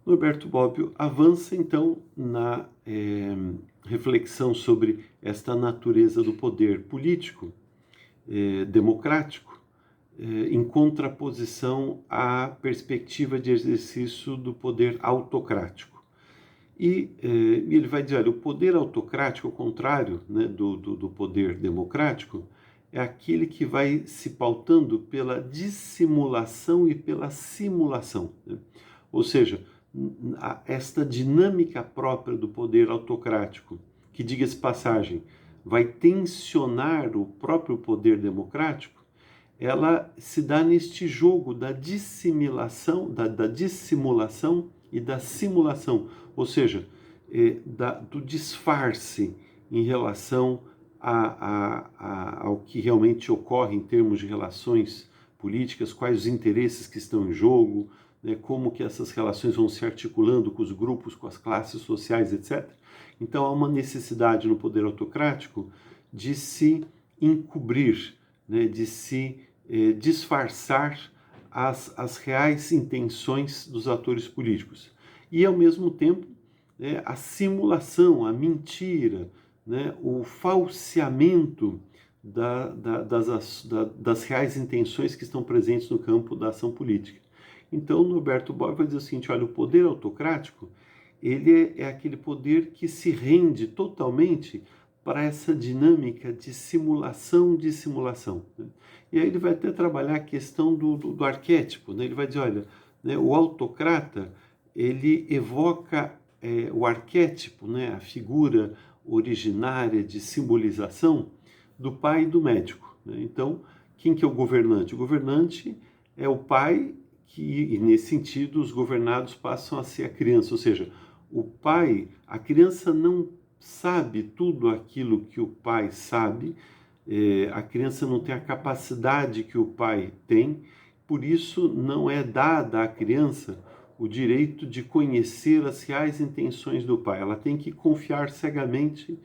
Norberto Bobbio avança então na reflexão sobre esta natureza do poder político, democrático, em contraposição à perspectiva de exercício do poder autocrático. E ele vai dizer, olha, o poder autocrático, ao contrário, né, do poder democrático, é aquele que vai se pautando pela dissimulação e pela simulação, né? Ou seja, esta dinâmica própria do poder autocrático, que, diga-se passagem, vai tensionar o próprio poder democrático, ela se dá neste jogo da dissimulação, da dissimulação e da simulação, ou seja, do disfarce em relação ao que realmente ocorre em termos de relações políticas, quais os interesses que estão em jogo, né, como que essas relações vão se articulando com os grupos, com as classes sociais, etc. Então há uma necessidade no poder autocrático de se encobrir, né, de se disfarçar as reais intenções dos atores políticos. E, ao mesmo tempo, a simulação, a mentira, né, o falseamento das reais intenções que estão presentes no campo da ação política. Então, Norberto Bobbio vai dizer o seguinte, olha, o poder autocrático, ele é aquele poder que se rende totalmente para essa dinâmica de simulação, dissimulação, né? E aí ele vai até trabalhar a questão do arquétipo, né? Ele vai dizer, olha, né, o autocrata, ele evoca o arquétipo, né, a figura originária de simbolização do pai e do médico, né? Então, quem que é o governante? O governante é o pai e nesse sentido, os governados passam a ser a criança, ou seja, o pai, a criança não sabe tudo aquilo que o pai sabe, a criança não tem a capacidade que o pai tem, por isso não é dada à criança o direito de conhecer as reais intenções do pai, ela tem que confiar cegamente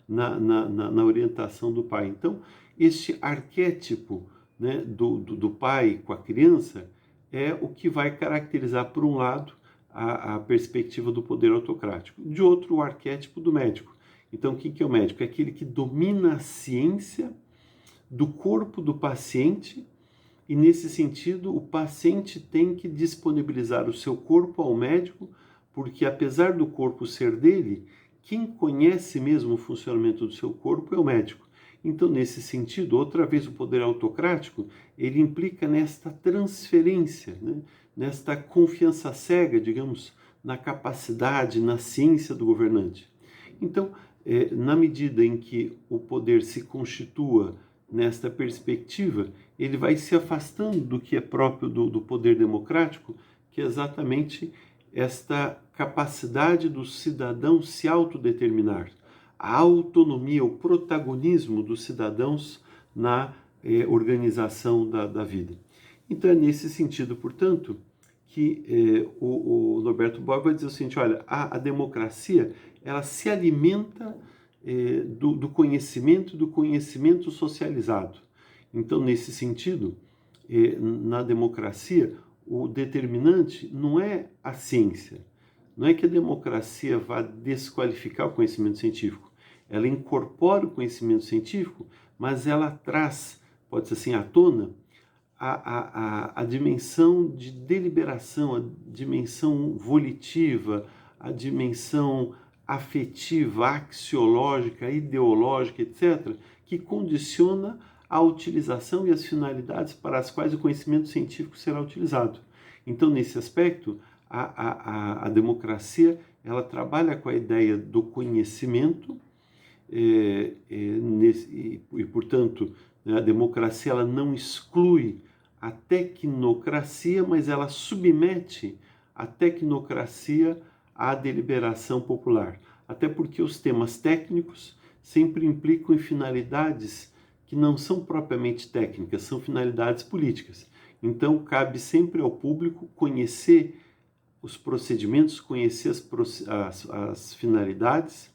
na orientação do pai. Então, este arquétipo, né, do pai com a criança é o que vai caracterizar, por um lado, a perspectiva do poder autocrático. De outro, o arquétipo do médico. Então, o que é o médico? É aquele que domina a ciência do corpo do paciente e, nesse sentido, o paciente tem que disponibilizar o seu corpo ao médico, porque, apesar do corpo ser dele, quem conhece mesmo o funcionamento do seu corpo é o médico. Então, nesse sentido, outra vez o poder autocrático, ele implica nesta transferência, né? Nesta confiança cega, digamos, na capacidade, na ciência do governante. Então, na medida em que o poder se constitua nesta perspectiva, ele vai se afastando do que é próprio do poder democrático, que é exatamente esta capacidade do cidadão se autodeterminar, a autonomia, o protagonismo dos cidadãos na organização da vida. Então é nesse sentido, portanto, que o Norberto Bobbio vai dizer o seguinte, olha, a democracia, ela se alimenta do conhecimento socializado. Então, nesse sentido, na democracia, o determinante não é a ciência, não é que a democracia vá desqualificar o conhecimento científico, ela incorpora o conhecimento científico, mas ela traz, pode ser assim, à tona, a dimensão de deliberação, a dimensão volitiva, a dimensão afetiva, axiológica, ideológica, etc., que condiciona a utilização e as finalidades para as quais o conhecimento científico será utilizado. Então, nesse aspecto, a democracia, ela trabalha com a ideia do conhecimento e, portanto, a democracia ela não exclui a tecnocracia, mas ela submete a tecnocracia à deliberação popular. Até porque os temas técnicos sempre implicam em finalidades que não são propriamente técnicas, são finalidades políticas. Então, cabe sempre ao público conhecer os procedimentos, conhecer as finalidades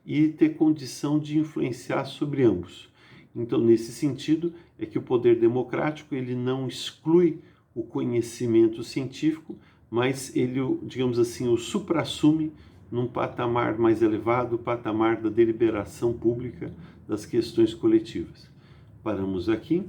e ter condição de influenciar sobre ambos. Então, nesse sentido, é que o poder democrático ele não exclui o conhecimento científico, mas ele, digamos assim, o suprassume num patamar mais elevado, o patamar da deliberação pública das questões coletivas. Paramos aqui.